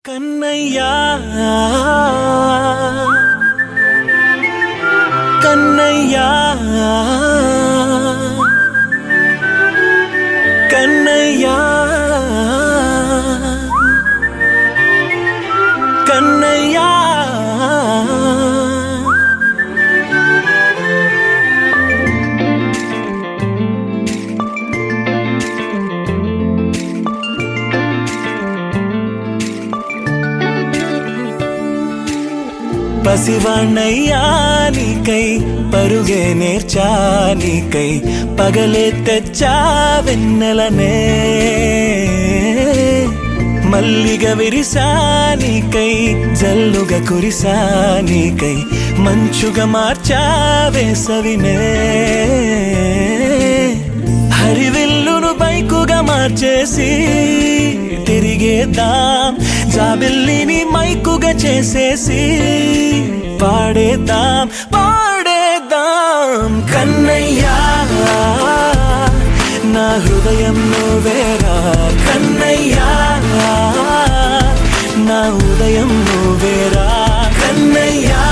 కన్నయ్యా కన్నయ్యా కన్నయ్యా కన్నయ్యా పసివాణ్ణయ్యా నీకై పరుగే నేర్చా నీకై పగలే తెచ్చా వెన్నెలనే మల్లిగ విరిసా నీకై జల్లుగా కురిసా నీకై మంచుగా మార్చా వేసవినే హరివిల్లును బైకుగా మార్చేసి తిరిగేద్దాం జాబిల్లిని మైకుగా చేసేసి పాడేద్దాం పాడేద్దాం కన్నయ్యా నా హృదయం నువ్వేరా కన్నయ్యా నా ఉదయం నువ్వేరా కన్నయ్యా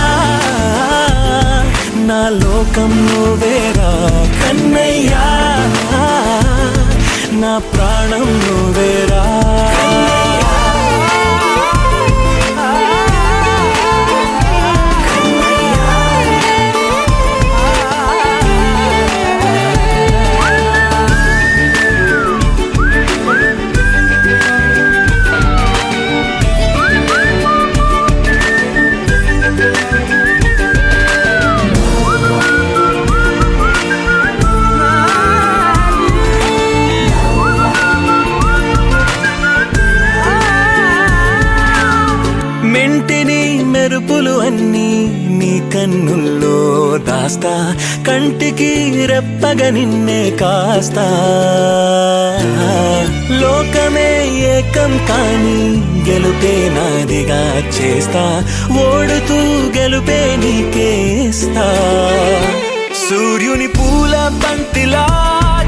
లోకం నువ్వేరా కన్నయ్యా, నా ప్రాణం నువ్వేరా. మెంటిని మెరుపులు అన్నీ నీ కన్నుల్లో దాస్తా, కంటికి రెప్పగా నిన్నే కాస్తా. లోకమే ఏకం కాని గెలుపే నాదిగా చేస్తా, ఓడుతూ గెలుపే నీకేస్తా. సూర్యుని పూల బంతిలా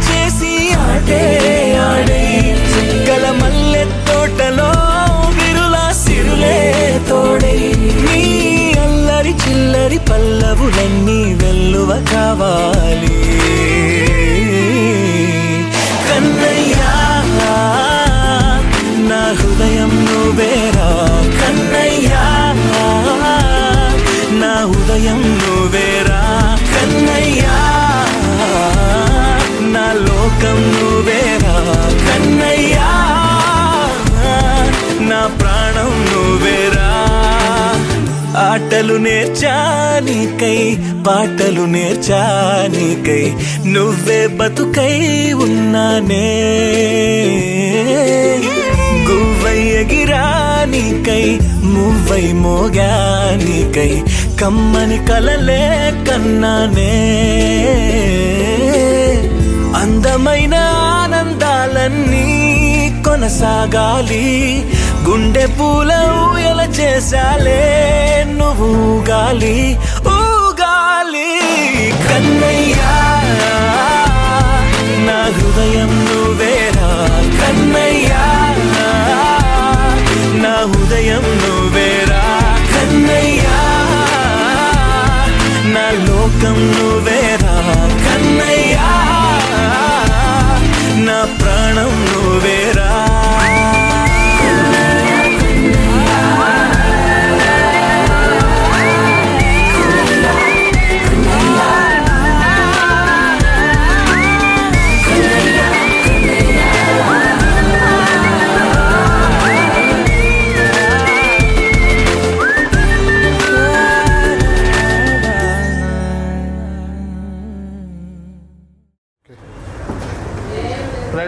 చేసి ఆడే ఆడే, చుక్కల మల్లె తోటలో సిరులే తోడై, నీ అల్లరి చిల్లరి పల్లవులన్నీ వెల్లువ కావాలి కన్నయ్యా, నా హృదయం నువ్వేరా కన్నయ్యా, నా ఉదయం నువ్వేరా కన్నయ్యా, నా లోకం నువ్వేరా కన్నయ్యా, నా ప్రాణం నువ్వేరా. ఆటలు నేర్చానికై పాటలు నేర్చానికై, నువ్వే బతుకై ఉన్నానే. గువ్వై ఎగిరానికై మువ్వై మోగానికై, కమ్మని కలలే కన్నానే. అందమైన ఆనందాలన్నీ కొనసాగాలి, గుండె పూల ఊయల చేసాలే నువ్వు ఊగాలి ఊగాలి కన్నయ్యా, నా హృదయం నువ్వేరా కన్నయ్యా, నా ఉదయం నువ్వేరా కన్నయ్యా, నా లోకం నువ్వేరా కన్నయ్యా, నా ప్రాణం నువ్వేరా.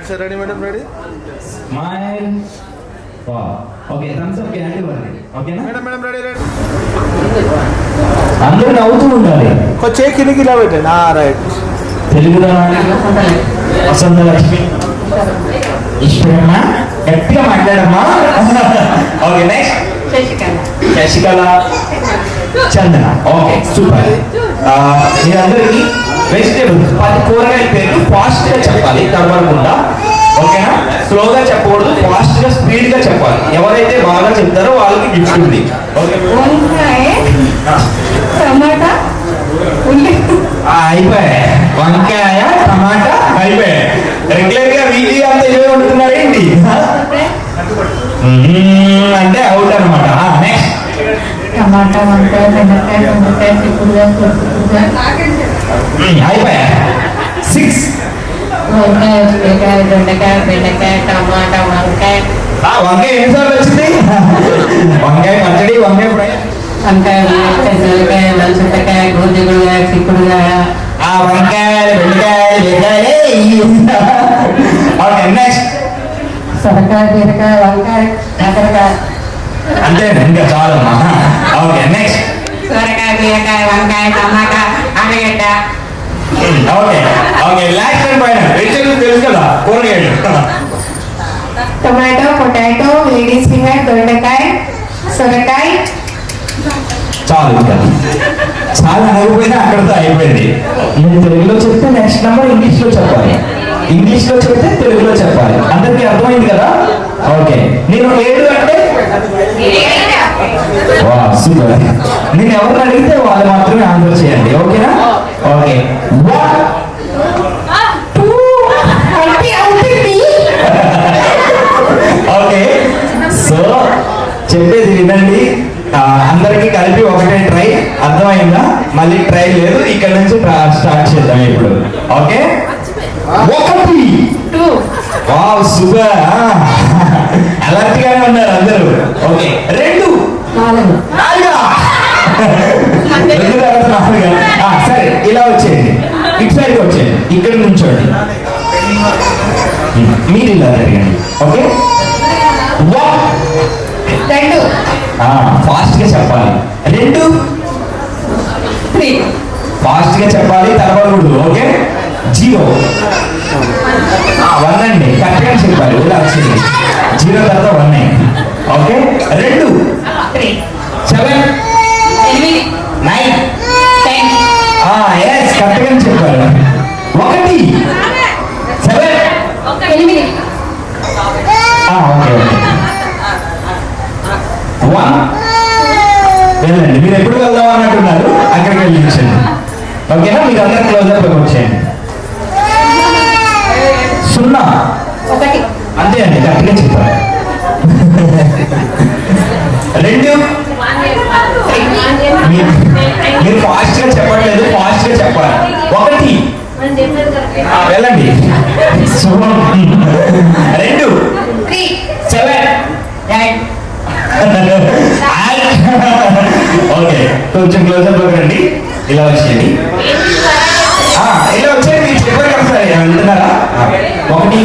Sir, ready, madam, ready? Smile. Wow. Okay, thumbs up చేయండి మరి. ఓకేనా? Madam, ready, ready. అందరూ నవ్వుతూ ఉండాలి. కొంచెం కిందికి ఇలా పెట్టండి. రైట్. తెలుగు వసంత లక్ష్మి ఇష్టమా గట్టిగా మాట్లాడమ్మా. Okay next Sasikala Chandana. Okay super. మీరందరికీ వెజిటేబుల్స్ 10 కూరగాయల పేర్లు ఫాస్ట్ గా చెప్పాలి తడబడకుండా. ఓకేనా? స్లోగా చెప్పకూడదు, ఫాస్ట్ గా స్పీడ్ గా చెప్పాలి. ఎవరైతే బాగా చెప్తారో వాళ్ళకి గిఫ్ట్ ఉంది. అయిపోయాయి. వంకాయ టమాటా అయిపోయాయి. రెగ్యులర్ గా వీక్లీ అంతా ఇవే వండుతున్నారు ఏంటి అంటే అవుట్ అనమాట. నెక్స్ట్ టమాటా, వంకాయ, బెండకాయ, దొండకాయ, చిక్కుడుకాయ, అయిపోయా. 6 వంకాయ, బీరకాయ, దొండకాయ, బెండకాయ, టమాటా, వంకాయ. వంకాయ ఎన్నిసార్లు వచ్చింది? వంకాయ పచ్చడి, వంకాయ ఫ్రై, వంకాయ, బీరకాయ, చింతకాయ, గోధుమకాయ, చిక్కుడుకాయ, వంకాయలు, బెండకాయలు, బెండకాయలే. ఓకే నెక్స్ట్ సొరకాయ, బీరకాయ, వంకాయ, కాకరకాయ. అంతే ఇంకా చాలమ్మా. ఓకే నెక్స్ట్ సొరకాయ, బీరకాయ, వంకాయ, టమాటా, ఆలుగడ్డ. Okay okay last and final vegetables తెలుసు కదా కూరగాయలు. టొమాటో, పొటాటో, లేడీస్ ఫింగర్, దొండకాయ, సొరకాయ. చాలు ఇంకా చాలా అనకపోయినా అక్కడితో అయిపోయింది. నేను తెలుగులో చెప్తే నెక్స్ట్ నెంబర్ ఇంగ్లీష్లో చెప్పాలి, ఇంగ్లీష్లో చెప్తే తెలుగులో చెప్పాలి. అందరికీ అర్థమైంది కదా? ఓకే నేను 7 అంటే సూపర్. నేను ఎవరిని అడిగితే వాళ్ళు మాత్రమే ఆన్సర్ చేయండి, ఓకేనా? ఓకే. ఓకే, సో చెప్పేది వినండి. అందరికి కలిపి ఒకటే ట్రై, అర్థమైందా? మళ్ళీ ట్రై లేదు, ఇక్కడ నుంచి స్టార్ట్ చేద్దాం ఇప్పుడు. ఓకే, 1 వావ్ సూపర్, అలర్ట్ గానే ఉన్నారు అందరూ. ఓకే, 2 నాలుగా సరే, ఇలా వచ్చేయండి, ఇటు సైడ్కి వచ్చేయండి, ఇక్కడ నుంచోండి, మీరు ఇలా జరిగండి. ఓకే, 2 ఫాస్ట్ గా చెప్పాలి. 2 3 ఫాస్ట్ గా చెప్పాలి, తరబడకూడదు. ఓకే, 0 1 అండి, కరెక్ట్గా చెప్పాలి. ఇలా వచ్చింది 0 తర్వాత 1 అయింది. ఓకే, 2 3 7 8 9 10 ఎస్, కరెక్ట్గా చెప్పారు. 1 7 8 ఓకే ఓకే 1 వెళ్ళండి. మీరు ఎప్పుడు వెళ్దాం అన్నట్టున్నారు, అక్కడికి వెళ్ళించండి. ఓకేనా? మీరు అందరు క్లోజర్ లోకి వచ్చేయండి. 0 1 అంతే అండి, కరెక్ట్గా చెప్పారు. 2 మీరు ఫాస్ట్ గా చెప్పట్లేదు, ఫాస్ట్ గా చెప్పాలి. 1 వెళ్ళండి. 2 3 7 9 ఓకే, కొంచెం క్లోజర్ లోకి రండి. ఇలా వచ్చేయండి, ఇలా వచ్చేయండి. మీరు చెప్పారు కదా సార్, వెళ్తున్నారా? 1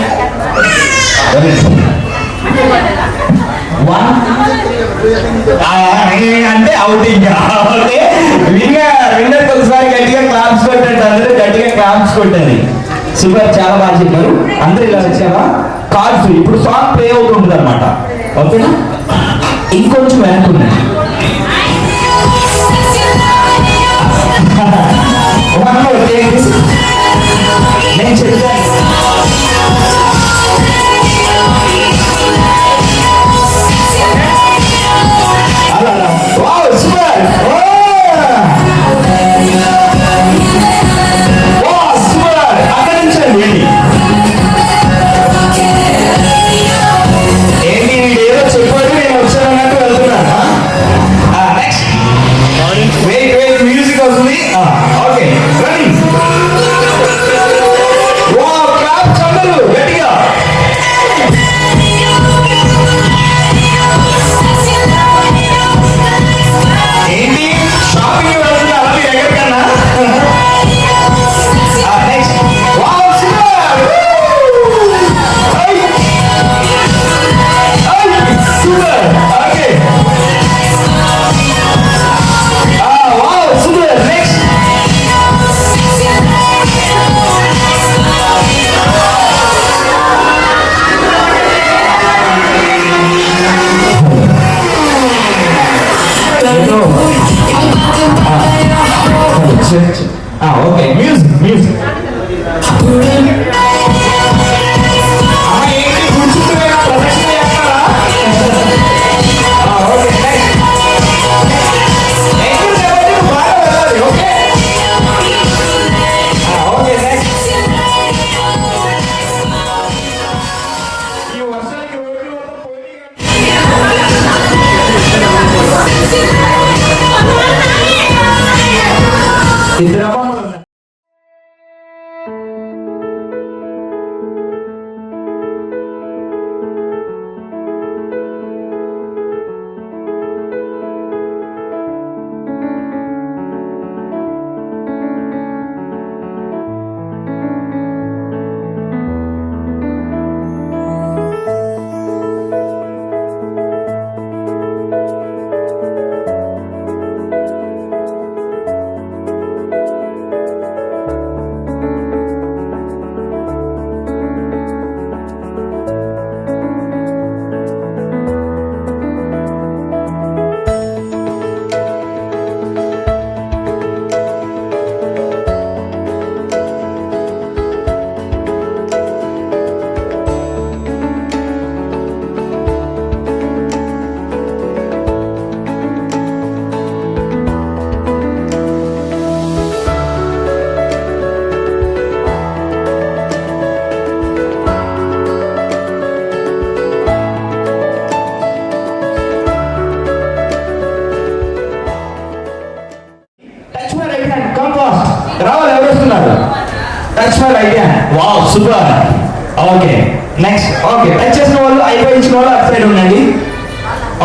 అంటే అవుట్. ఇంకా ఓకే, విన్నర్ ఒకసారి గట్టిగా క్లాప్స్ కొట్టండి, అందరూ గట్టిగా క్లాప్స్ కొట్టండి. సూపర్, చాలా బాగా చెప్పారు. అందరూ ఇలా వచ్చారా? కార్డ్స్ ఇప్పుడు సాంగ్ ప్లే అవుతుంటుంది అనమాట, ఓకేనా? ఇంకొంచెం వెనక్కుంది. నేను చెప్తాను. Wow, super! Wow, super! అక్కడి నుంచి అండి ఏంటి, ఏదో చెప్పాడు, నేను వచ్చానన్నట్టు వెళ్తున్నాను. నెక్స్ట్ వెయిట్ వెయిట్, మ్యూజిక్ వస్తుంది. Okay, running. వావ్, క్లాప్స్ అందరూ గట్టిగా. ఏంటి, షాపింగ్ వెళ్తున్నారా మీరు ఎక్కడికన్నా? Next, wow super, super. Okay, wow super. Next, okay, music music. ఏంటి కూర్చుంటున్నా, ప్రదర్శన చేస్తారా? Okay, next. బాగా వెళ్ళాలి. Okay, okay, next. ఈ వర్షానికి రోడ్డు మొత్తం పోయినాయి. ఇద్దరు అమ్మమ్మలు ఉన్నారు. Wow super. Okay next. Okay touch చేసిన వాళ్ళు అయిపోయించిన వాళ్ళు అటు సైడ్ ఉండండి.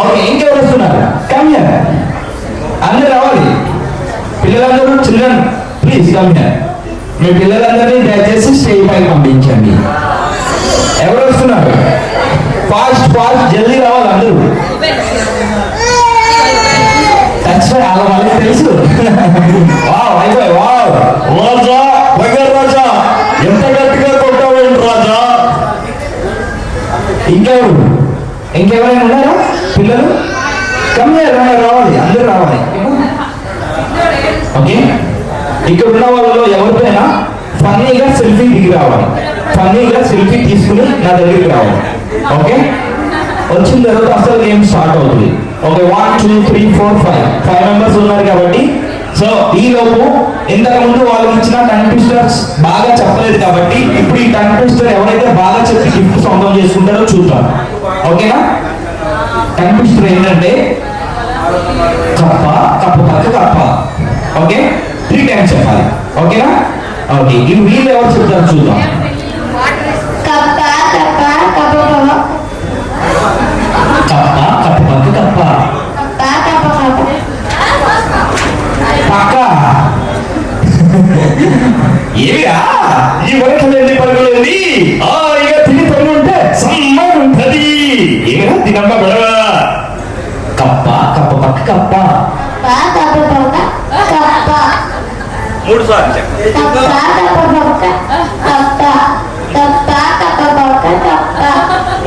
ఓకే ఇంకెవరు వస్తున్నారు? Come here. అందరు రావాలి. పిల్లలందరూ చిల్డ్రన్ ప్లీజ్ కమ్ హియర్. మీ పిల్లలందరినీ దయచేసి స్టేజ్ పైకి పంపించండి. ఎవరు వస్తున్నారు? ఫాస్ట్ ఫాస్ట్ జల్దీ రావాలి అందరూ. టచ్ అలా వాళ్ళకి తెలుసు. వావ్ అయిపోయి. వావ్ రాజా వగర్ రాజా ఎంత గట్టిగా కొట్టావేంటి రాజా. ఇంకెవరైనా ఉన్నారా పిల్లలు? కమ్మే రావాలి అందరూ రావాలి. ఓకే ఇక్కడ ఉన్న వాళ్ళలో ఎవరిపైనా ఫన్నీగా సెల్ఫీ దిగి రావాలి. ఫన్నీగా సెల్ఫీ తీసుకుని నా దగ్గరికి రావాలి. ఓకే వచ్చిన తర్వాత అసలు గేమ్ స్టార్ట్ అవుతుంది. ఓకే 1 2 3 4 5 మెంబర్స్ ఉన్నారు కాబట్టి సో ఈ లోపు ఇంతకు ముందు వాళ్ళకి ఇచ్చిన టంగ్ ట్విస్టర్స్ బాగా చెప్పలేదు కాబట్టి ఇప్పుడు ఈ టంగ్ ట్విస్టర్ ఎవరైతే బాగా చెప్పి గిఫ్ట్ సొంతం చేసుకుంటారో చూద్దాం. ఓకేనా? టంగ్ ట్విస్టర్ ఏంటంటే కప్ప కప్ప పక్క కప్ప. ఓకే 3 టైమ్స్ చెప్పాలి. ఓకేనా? ఓకే ఈ వీళ్ళు ఎవరు చెప్తారు చూద్దాం. కప్ప కప్ప కప్ప కప్ప కప్ప పక్క కప్ప పక్క. ఏమిరా ఈ వరకు పరుగులేండి. ఇక తిని పరుగు ఉంటే సమ్మగా ఉంటది. ఏమిరా తినమ్మ గొడవ. కప్ప కప్ప పక్క కప్ప. మూడు సార్లు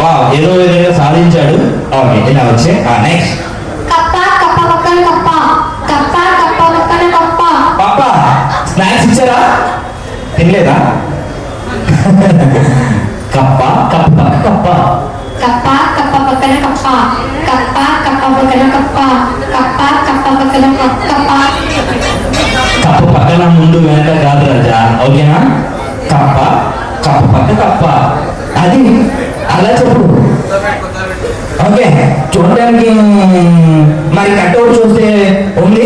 వావ్ ఏదో విధంగా సాధించాడు. ఓకే ఇలా వచ్చే నెక్స్ట్. పాప స్నాక్స్ ఇచ్చారా? తినలేదా? కప్ప కప్ప కప్ప కప్ప కప్ప పక్కన కప్ప కప్ప కప్ప పక్కన కప్ప కప్ప కప్ప పక్కన కప్ప. కప్ప పక్కన ముందు వెనక కాదు రాజా. ఓకేనా? కప్ప కప్ప పక్క కప్ప. అది అలా చెప్పు. ఓకే చూడడానికి మరి కట్టవుట్ చూస్తే ఉంది.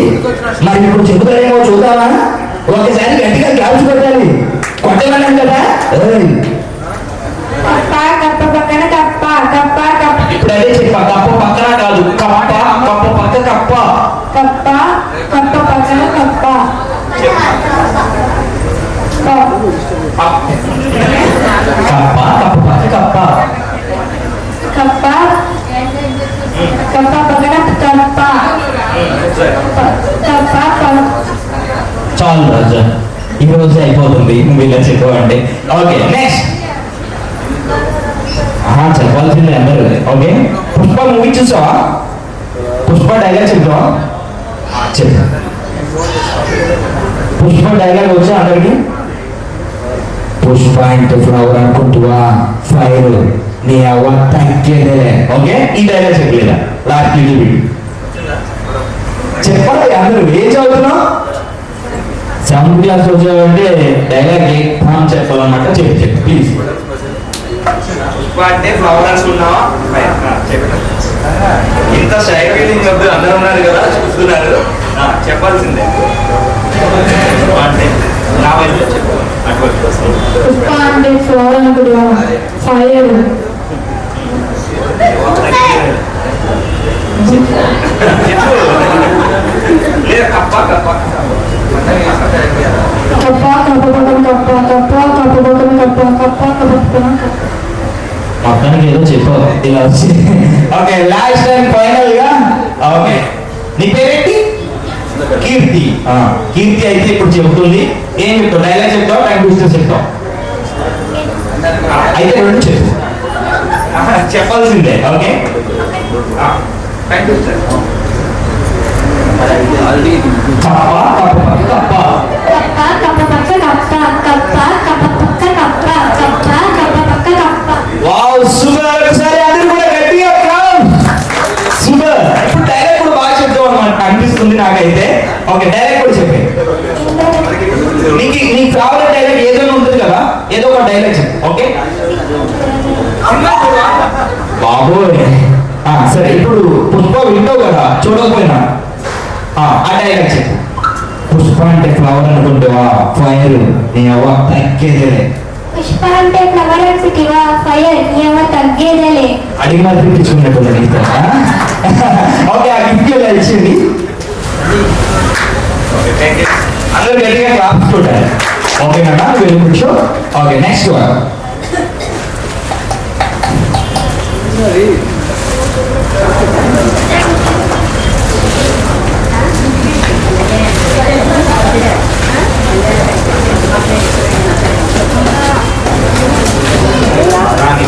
మరి ఇప్పుడు చెబుతారేమో చూద్దామా? ఒకసారి గట్టిగా గ్యాప్స్ పెట్టాలి. కొట్టమన్నాం కదా. కప్ప కప్ప పక్కన కప్ప కప్ప కప్ప. ఇప్పుడు అదే చెప్ప. కప్ప పక్కన కాదు కప్ప కప్ప పక్క కప్ప. కప్ప కప్ప పక్కన కప్ప. కప్ప కప్ప పక్క కప్ప. కప్ప కప్ప పక్కన కప్ప. కప్ప చాలు రాజా ఈ రోజు అయిపోతుంది నువ్వు ఇలా చెప్పవండి. Okay next. చెప్పాల్సిందే అందరూ. ఓకే పుష్ప మూవీ చూసావా? పుష్ప డైలాగ్ చెప్తావా? చెప్పు. పుష్ప డైలాగ్ వచ్చా అందరికి? పుష్ప ఇంటి ఫ్లవర్ అనుకుంటువా ఫైర్ నీ అవ్వ తగ్గేదే. ఓకే ఈ డైలాగ్ చెప్పలేదా? లాస్ట్ చెప్పాలి అందరూ. ఏం చదువుతున్నావు? 7th క్లాస్ వచ్చావంటే డైలాగ్ చెప్పాలన్నమాట. చెప్పు ప్లీజ్. అంటే ఫ్లవర్ అనుకున్నావా? ఇంత స్టైల్ ఫీలింగ్ వద్దు. అందరూ ఉన్నారు కదా చూస్తున్నారు. చెప్పాల్సిందే అంటే నా వైపు చెప్పు. పుష్ప అంటే ఫ్లవర్ అనుకుంటువా ఫైర్. లేదా కప్ప కప్ప కప్ప కప్ప పక్కన కప్ప కప్ప కప్ప పక్కన కప్ప కప్ప కప్ప పక్కన కప్ప. మొత్తానికి ఏదో చెప్పావు ఇలా వచ్చి. ఓకే లాస్ట్ అండ్ ఫైనల్ గా. ఓకే నీ పేరేంటి? కీర్తి. కీర్తి అయితే ఇప్పుడు చెబుతుంది. ఏం చెప్తావు? డైలాగ్ చెప్తావు టైం ట్విస్టర్ చెప్తావు? అయితే రెండు చెప్పు. చెప్పాల్సిందే. ఓకే కప్ప కప్ప పక్క కప్ప. కప్ప కప్ప పక్క కప్ప కప్ప కప్ప పక్క కప్ప కప్ప కప్ప పక్క కప్ప. Wow super. ఒకసారి అందరూ కూడా గట్టిగా సూపర్. ఇప్పుడు డైలాగ్ కూడా బాగా చెప్తావు అన్నమాట అనిపిస్తుంది నాకైతే. ఓకే డైలాగ్ కూడా చెప్పే. నీ ఫేవరెట్ డైలాగ్ ఏదైనా ఉంటుంది కదా, ఏదో ఒక డైలాగ్ చెప్పు. ఓకే బాబోయ్. సరే ఇప్పుడు పుష్ప వింటావు కదా చూడకపోయినా ఆ డైలాగ్ చెప్పు. పుష్ప అంటే ఫ్లవర్ అనుకుంటావా ఫైర్ నీ అవ్వ తగ్గేదే. పుష్ప అంటే ఫ్లవర్ అనిపిటివా ఫైర్ ఏమో తగ్గేదేలే. అడిగి మాత్రం తెచ్చుకున్నట్టు. ఓకే, ఆ గిఫ్ట్ ఇలా ఇచ్చింది. అందరూ గట్టిగా క్లాప్స్ కొట్టారు. ఓకేనా, very good show. Okay, next one.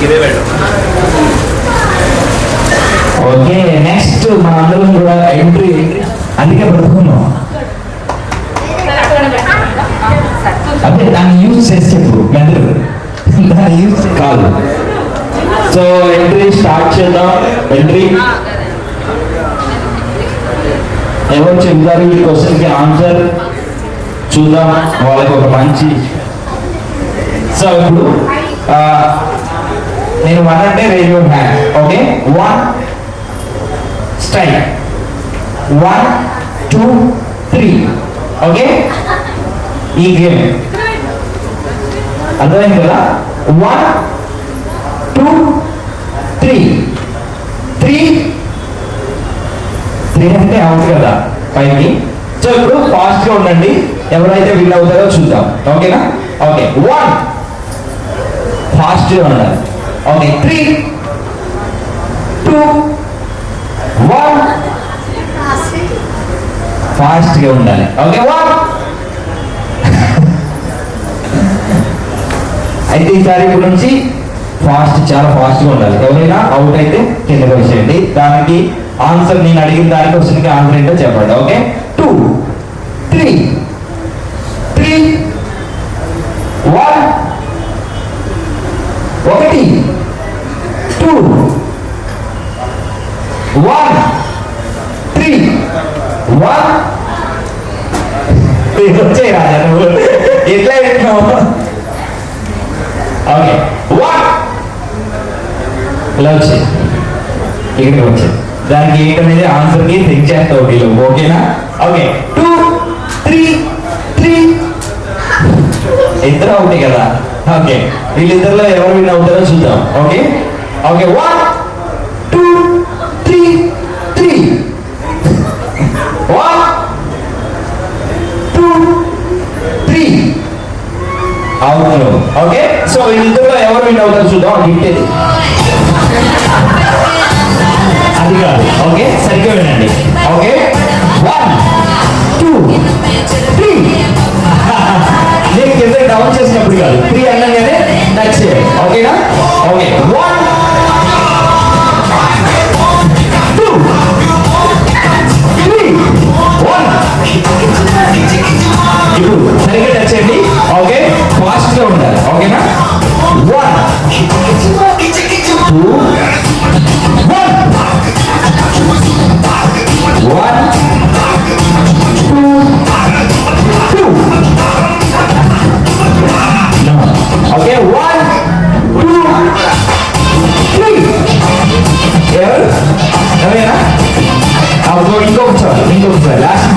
ఇదే పెట్టు. ఓకే, నెక్స్ట్ మనందరం కూడా ఎంట్రీ అందుకే పడుకున్నాం. అదే దాన్ని యూజ్ చేసి చెప్పు మెదడు, దాన్ని యూజ్ కాదు. సో ఎంట్రీ స్టార్ట్ చేద్దాం. ఎంట్రీ ఎవరు చెప్తారు ఈ క్వశ్చన్కి ఆన్సర్ చూద్దాం, వాళ్ళకి ఒక మంచి. సో ఇప్పుడు నేను వన్ అంటే raise your hand. Okay, 1 strike, 1 2 3. Okay, ఈ గేమ్ అర్థమైంది కదా. 1 2 3 3 అంటే అవుట్ కదా పైకి. సో ఇప్పుడు ఫాస్ట్ గా ఉండండి, ఎవరైతే విన్ అవుతారో చూద్దాం. ఓకేనా. ఓకే, 1 ఫాస్ట్ గా ఉండాలి. ఓకే, 3 2 1 ఫాస్ట్ గా ఉండాలి. ఓకే, 1. అయితే ఈసారి ఇప్పుడు నుంచి చాలా ఫాస్ట్ గా ఉండాలి. ఎవరైనా అవుట్ అయితే కిందకి వచ్చేయండి. దానికి ఆన్సర్, నేను అడిగిన దానికి క్వశ్చన్కి ఆన్సర్ ఏంటో చెప్పండి. ఓకే, 2 3 1 1 2 1 3 1. వచ్చే రాజా నువ్వు ఎట్లా పెట్టినావు. ఓకే, 1 ఇలా వచ్చి ఇక్కడికి వచ్చి దానికి ఏంటనేది ఆన్సర్కి థింక్ చేస్తావు వీళ్ళు. ఓకేనా. ఓకే, 2 3 ఇద్దరు అవుతాయి కదా. ఓకే, వీళ్ళిద్దరిలో ఎవరు విన్ అవుతారో చూద్దాం. ఓకే. ఓకే, 1 2 3 1 2 3 అవును. ఓకే, సో వీళ్ళిద్దరిలో ఎవరు విన్ అవుతారో చూద్దాం. గిఫ్ట్ అది కాదు. ఓకే, సరిగ్గా వినండి. ఓకే, 1 2 3. నేను కింద డౌన్ చేసినప్పుడు కాదు, 3 అనగానే టచ్ చేయాలి. ఓకేనా. ఓకే, 1 2 3 1. ఇప్పుడు సరిగ్గా టచ్ చేయండి. ఓకే, ఫాస్ట్ గా ఉండాలి. ఓకేనా. 1 2 1 1 2 2. ఓకే, 1 2 3. ఎవరైనా ఇంకొకసారి లాస్ట్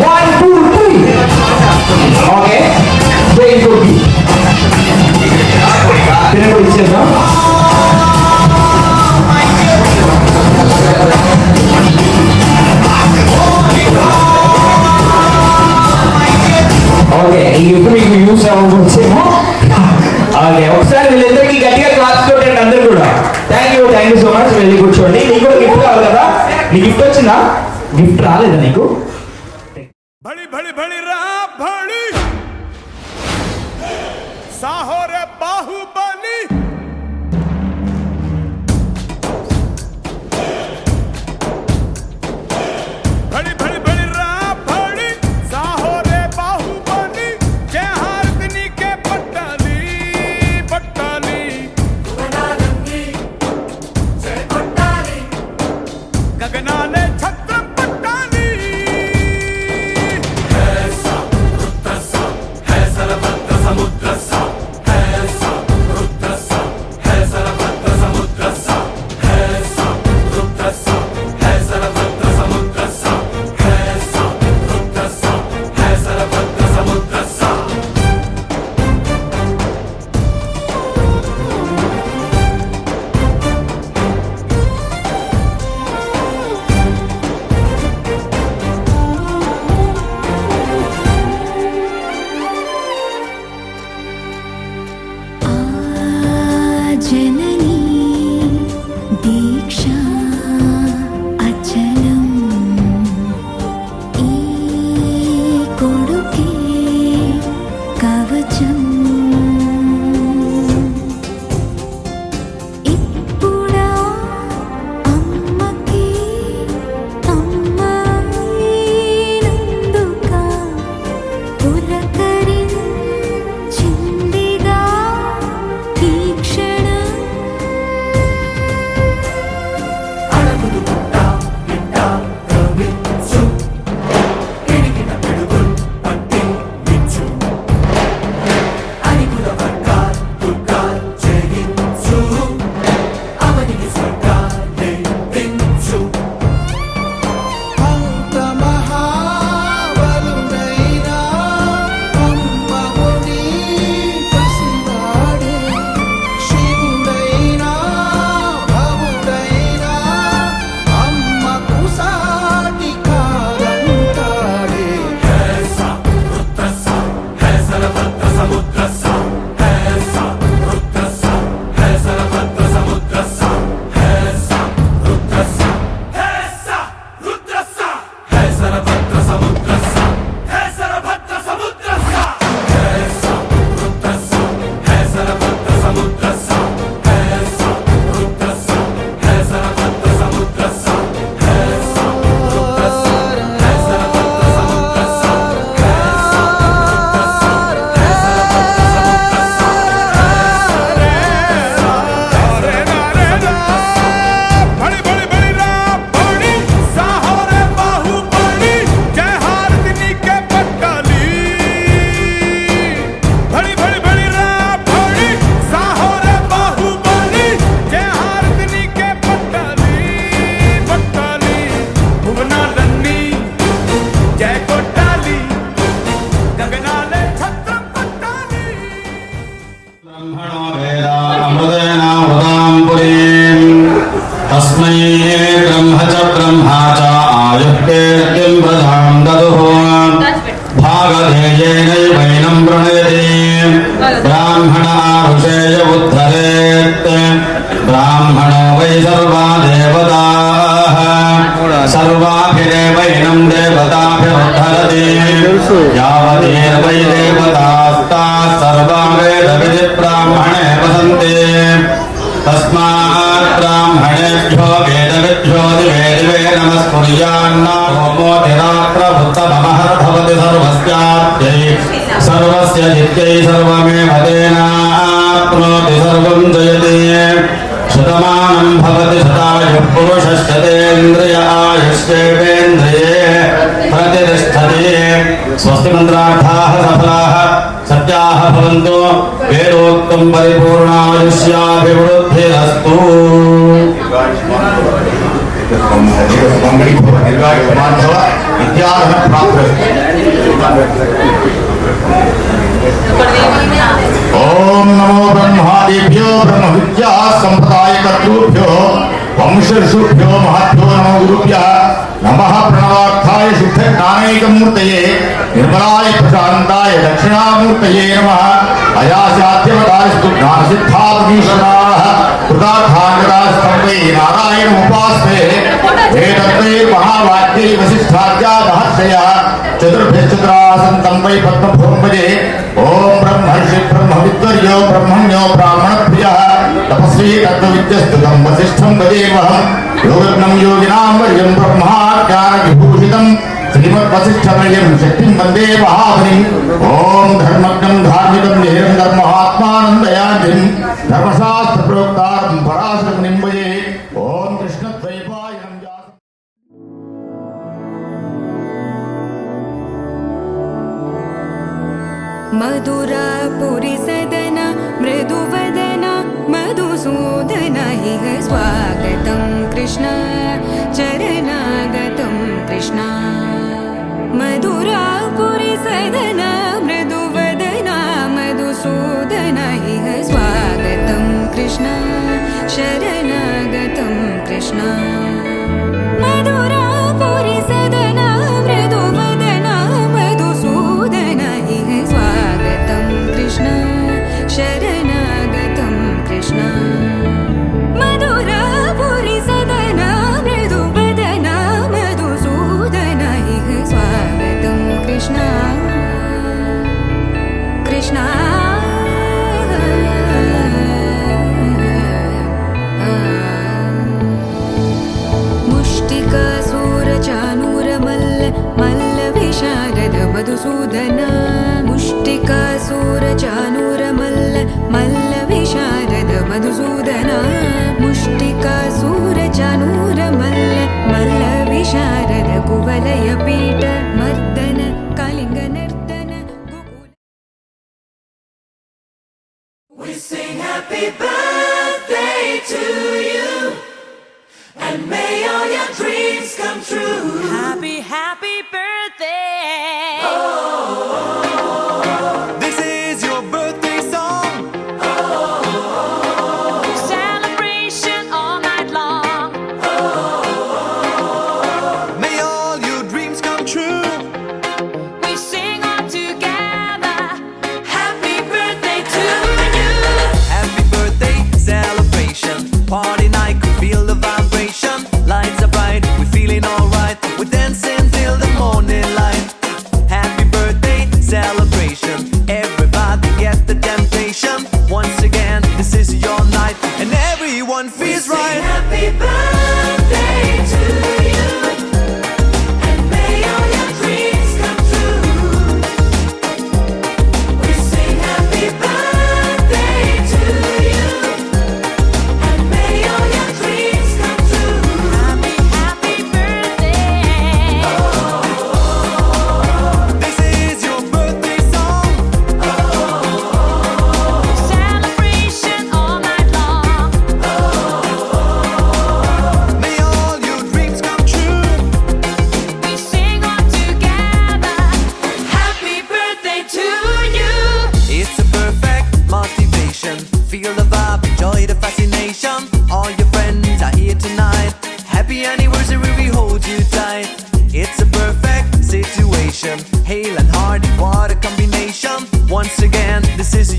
1 2 3. ఓకే, ఇంకోటి తినప్పుడు ఇచ్చేద్దాం. ఓకే, ఇప్పుడు మీకు యూస్ అవ్వవచ్చేమో. ఓకే, ఒకసారి వీళ్ళిద్దరికి గట్టిగా క్లాస్ కొట్టండి అందరు కూడా. Thank you so much. వెళ్ళి కూర్చోండి. నీకు కూడా గిఫ్ట్ కావాలి కదా. నీ గిఫ్ట్ వచ్చిందా? గిఫ్ట్ రాలేదా నీకు? बड़ी बड़ी बड़ी रहा बड़ी साहो रे बाहुबली बड़ी बड़ी बड़ी रहा बड़ी साहो रे बाहुबली जय हारदनी के पट्टाली पट्टाली गगना ने छत्र पट्टाली समुद्र सा है तस्मै ब्रह्म च ब्रह्मा च आयुः कीर्तिं प्रदां ददुः भागधेयेनैवैनं प्रणयति ब्राह्मण आरुषेय उद्धरेत् ब्राह्मणो वै सर्वा देवताः सर्वाभिरेवैनं देवताभिरुद्धरति यावतीर्वै देवतास्ताः सर्वा वेदविधिब्राह्मणे वसन्ति तस्मात् ब्राह्मणेभ्यो वेदविभ्यो दिवे नमस्कुर्यान्ना होमोऽधिरात्रभुक्तमहर्भवति सर्वस्याद्यै सर्वस्य नित्यै सर्वमेव तेनाप्नोति सर्वं जयति शतमानं भवति शतायुः पुरुषश्चतेन्द्रिय आयुष्येवेन्द्रिये प्रतिष्ठति स्वस्ति मन्त्रार्थाः सफलाः सत्याः भवन्तु वेदोक्तं परिपूर्णायुष्याभिवृद्धिरस्तु ओम नमो ब्रह्मादिभ्यो ब्रह्म विद्या संप्रदाय कर्तृभ्यो वंश ऋषिभ्यो महद्भ्यो नमो गुरुभ्यः नमः प्रणवार्थाय शुद्ध ज्ञानैक मूर्तये निर्मलाय प्रशान्ताय दक्षिणामूर्तये नमः अयास्याद्यवतास्तु ज्ञान सिद्धात्मीश्वराः कृतार्थाङ्गरास्तम्भै नारायण उपास्ते वेदत्वे महावाक्यै वसिष्ठाद्या महर्षयः चतुर्भिश्चतुरासन्तं वै पद्मभूम्भजे ओम ब्रह्मर्षि ब्रह्मविद्वर्यो ब्रह्मण्यो ब्राह्मणप्रियः तपस्वी तत्त्वविद्यस्तुतं वसिष्ठं वदेमहं योगिनं योगिनां वर्यं ब्रह्मा ज्ञानविभूषितं श्रीमद्वसिष्ठवर्यं शक्तिं वन्दे महामुनिम् ओम धर्मज्ञं धार्मिकं निहितं धर्महात्मानन्दयान्तिं धर्मशास्त्रप्रोक्तारं पराशरमुनिं भजे ओम कृष्णद्वैपायनं व्यासं मधुरापुरी सदन मृदुवदन मधुसूदन इह स्वागतं कृष्ण चरणागतं कृष्ण मधुरापुरी सदन मृदुवदन मधुसूदन इह स्वागतं कृष्ण शरणागतं कृष्ण मधुरापुरी सदन मृदुवदन मधुसूदन इह स्वागतं कृष्ण शरणागतं कृष्ण मधुरापुरी सदन मृदुवदन मधुसूदन इह स्वागतं कृष्ण कृष्ण मुष्टिकासूरचानूरमल्ल मल्लविशारद मधुसूदन मुष्टिकासूरचानूरमल्ल मल्लविशारद मधुसूदन मुष्टिकासूरचानूरमल्ल मल्लविशारद कुवलयपीठ मर्दन कलिङ्गनर्दन Gokul We sing happy birthday to you, and may all your dreams come true. Happy, happy birthday! This is your birthday song. Celebration all night long. May all your dreams come true. We sing all together. Happy birthday to you. Happy birthday celebration, party night, could feel the vibration. Lights are bright, we're feeling alright. We're dancing till the morning.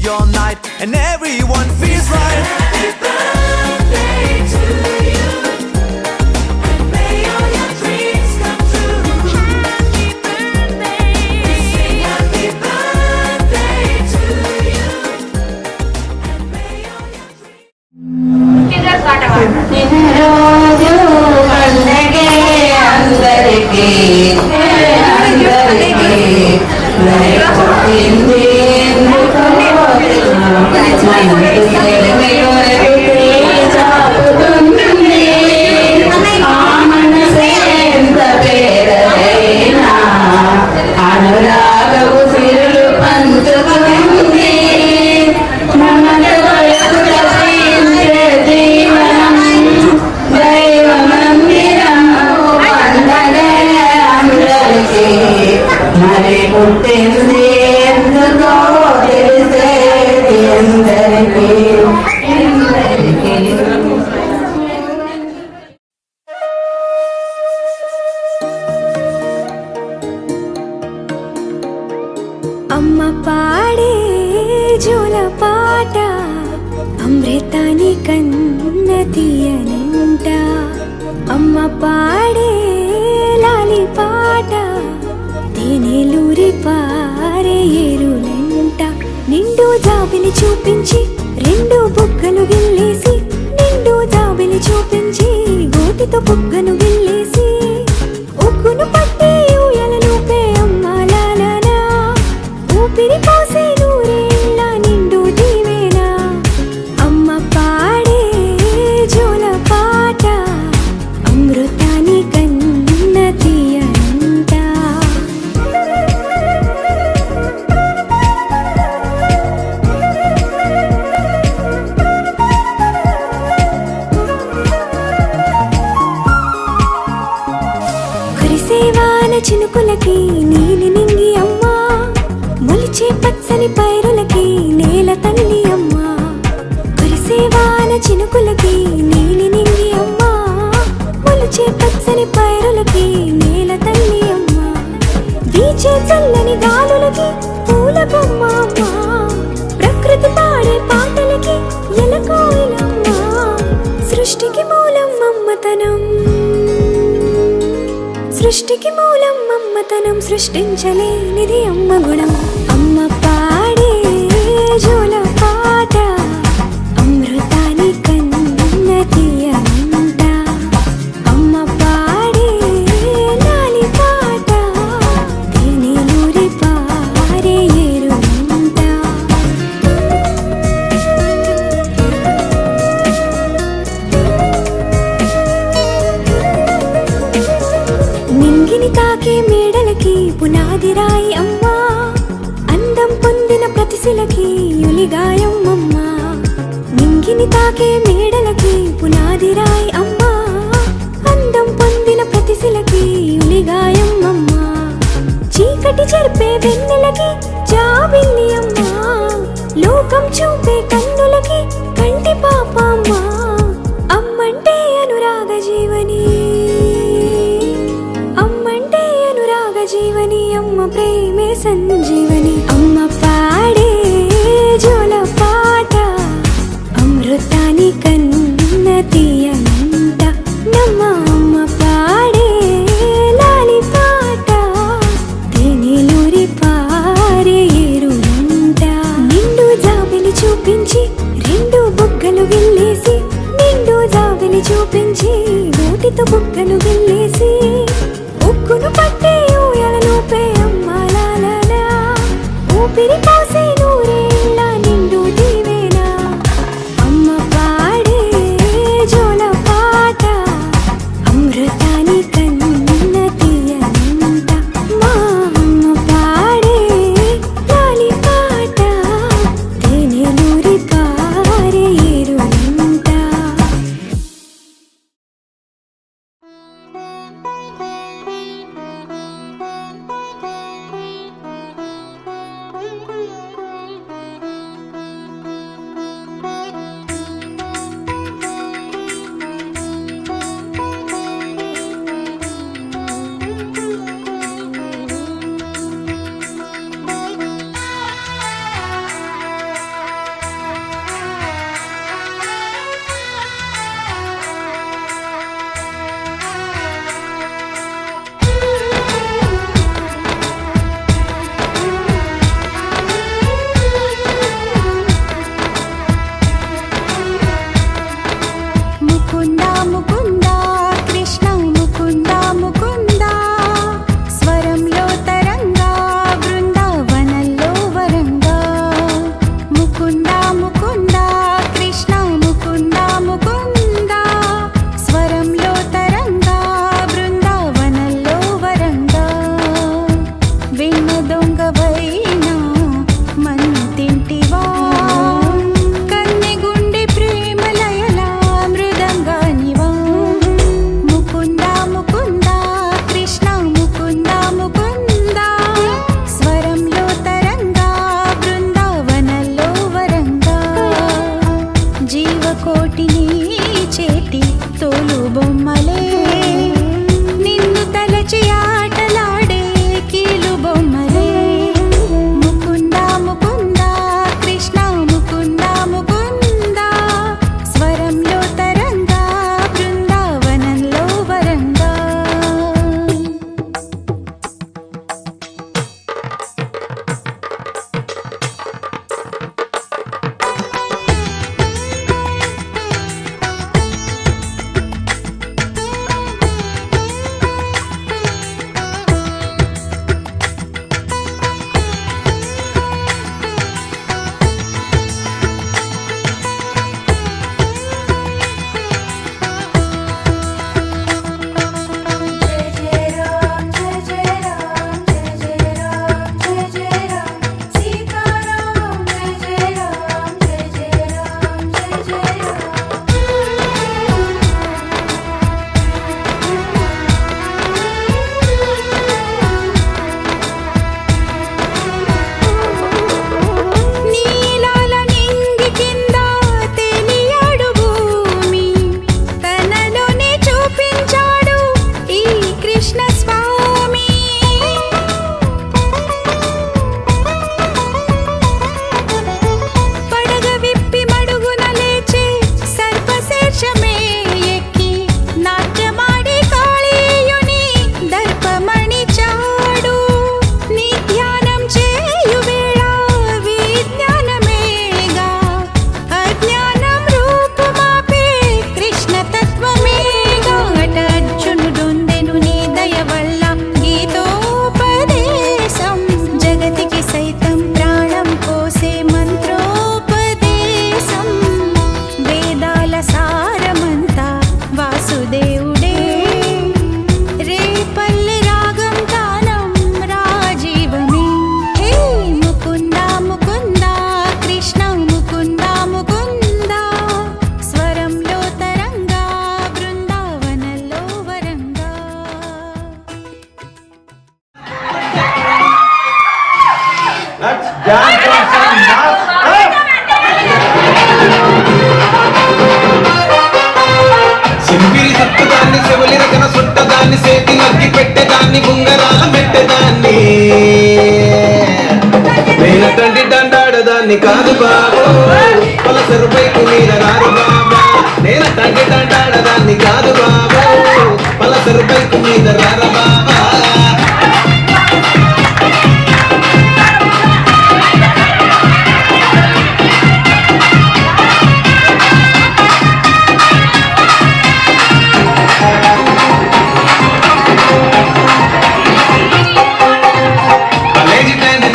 all night, and everyone feels right. Happy birthday to you, and may all your dreams come true. Happy birthday. We sing happy birthday to you, and may all your dreams. రోజు పండగే అందరికీ పుట్టింది ఎందుకో చాపుతుంది ఆ మనసే ఎంత పేరైనా అనురాగపు సిరులు పంచుతుంది మనకు వయసులైందే జీవనం దైవ మందిరం పండగే అందరికీ మరి పుట్టింది ఎందుకో తెలిసేది ఎందరికీ అమ్మ పాడే జోల పాట అమృతాని కన్న తీయనంట. అమ్మ పాడే లాలి పాట తేనెలూరి పారే ఏరులంట. నిండు జాబిలి చూపించి రెండు బుగ్గలు గిల్లేసి, నిండు జాబిలి చూపించి గోటితో బుగ్గను గిల్లేసి, ఉగ్గును పట్టి ఊయలను పే అమ్మాలనా ఊపిరి పోసే నూరేళ్ళ నిండు దీవేనా. అమ్మ పాడే జోల పాట అమృతాని కన్న తీయనంట. కురిసేవాన చినుకులకి నీలి నింగి అమ్మా, మొలిచే పచ్చని పైరులకి నేల తల్లి అమ్మా. కురిసేవాన చినుకులకి నీలి నింగి అమ్మా, మొలిచే పచ్చని పైరులకి నేల తల్లి అమ్మా. వీచే చల్లని గాలులకి పూల బొమ్మ అమ్మా, ప్రకృతి పాడే పాటలకి ఎలకోయిలమ్మా. సృష్టికి మూలం మమ్మతనం, సృష్టికి మూలం మమ్మతనం, సృష్టించలేనిది అమ్మ గుణం. అమ్మ పాడే జోల పాట అమృతాని కన్న తీయనంట. అమ్మ పాడే లాలి పాట తేనెలూరి పారే ఏరులంట. నింగిని తాకే మేడలకి పునాది రాయి అమ్మా, అందం పొందిన ప్రతిశిలకి యులిగాయం అమ్మా. నింగిని తాకే మేడలకి పునాది రాయి అమ్మా, అందం పొందిన ప్రతిశిలకి యులిగాయం అమ్మా. చీకటి చెరిపే వెన్నెలకి జాబిల్లి అమ్మా, లోకం చూపే కన్నులకి కంటి పాప అమ్మా. అమ్మంటే అనురాగ జీవని, అమ్మంటే అనురాగ జీవని, అమ్మ ప్రేమే సంజీవని. అమ్మ పాడే జోల పాట అమృతాని కన్న తీయనంట. నమ్మ అమ్మ పాడే లాలి పాట తేనెలూరి పారే ఏరులంట. నిండు జాబిలి చూపించి రెండు బుగ్గలు గిల్లేసి, నిండు జాబిలి చూపించి గోటితో బుగ్గను గిల్లేసి, ఉగ్గును పట్టి ఊయలను పే అమ్మాలనా ఊపిరి సింపిరి సుట్టుదాన్ని చెవులి రకన సుట్టదాన్ని సేతి నొక్కి పెట్టేదాన్ని ఉంగరాల పెట్టేదాన్ని నేనటండి దండాడదాన్ని కాదు బాబు పలసరు బైకు మీద రారు బాబా నేనటండి దండాడదాన్ని కాదు బాబు పలసరు బైకు మీద రారు బాబా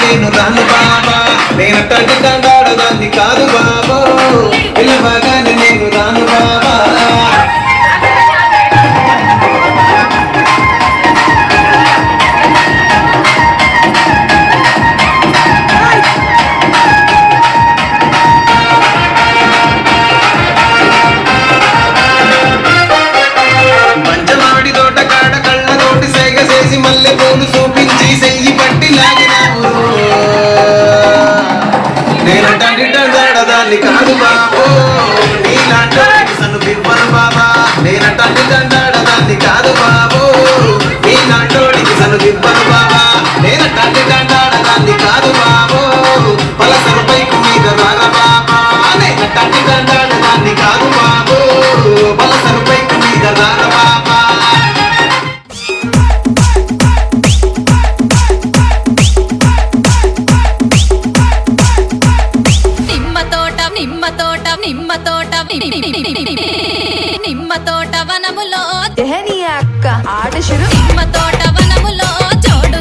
నేను రాను బాబా నేనటండి దండాడదాన్ని కాదు బాబు పిలవగానే నేను రాను బాబా మంచమాడి తోట కాడ కళ్ళతోటి సైగ చేసి మల్లె పూలు చూపించి సెయ్యి పట్టి లాగినావు నేనంటే దండాడదాన్ని కాదు బాబు నీలాంటి సన్ను బివ్వను బాబా నేనంటే దండాడదాన్ని కాదు బాబు నీలాంటోడికి సన్ను బివ్వను బాబా నేనంటే దండాడదాన్ని కాదు బాబు పలసరు బైకు మీద రార బాబా నేనంటే దండాడదాన్ని కాదు బాబు పలసరు బైకు మీద రార బాబా నిమ్మ తోట వనములో అక్క ఆట షురు నిమ్మ తోట వనములో జోడు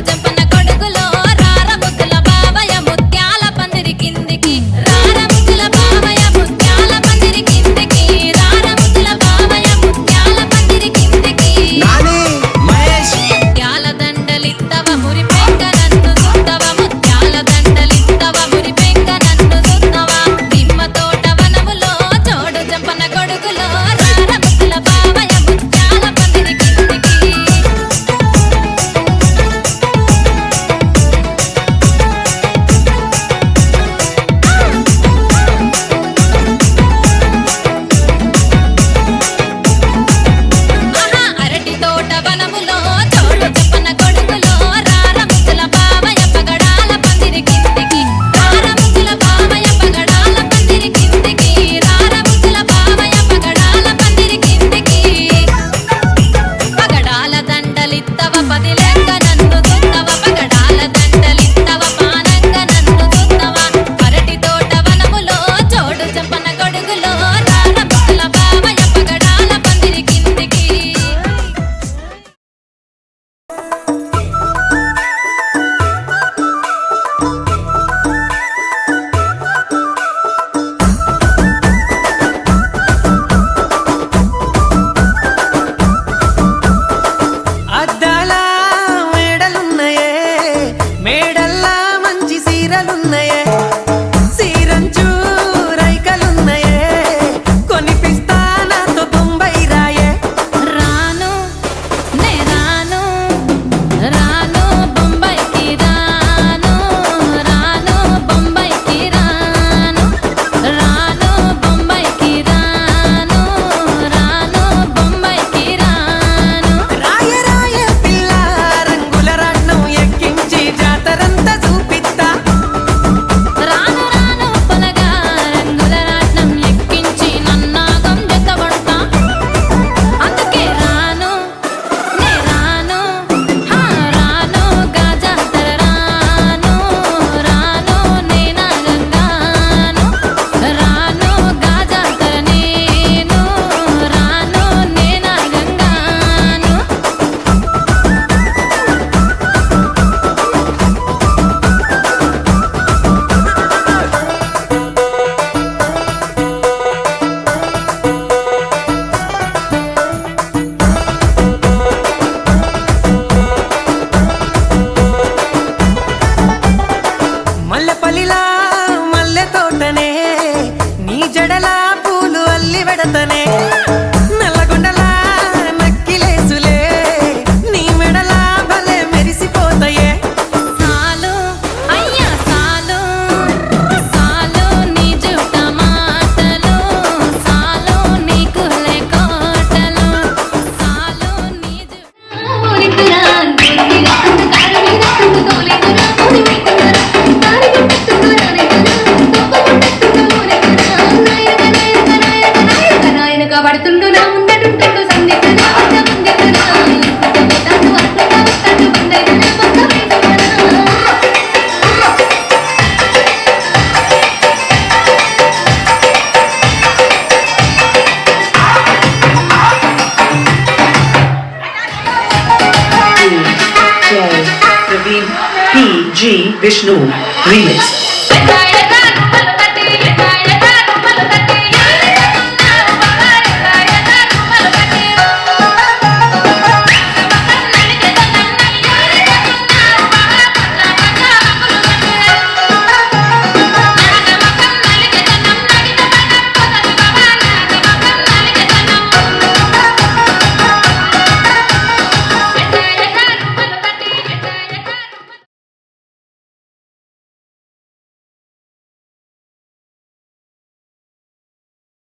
Praveen P. G. Vishnu remix.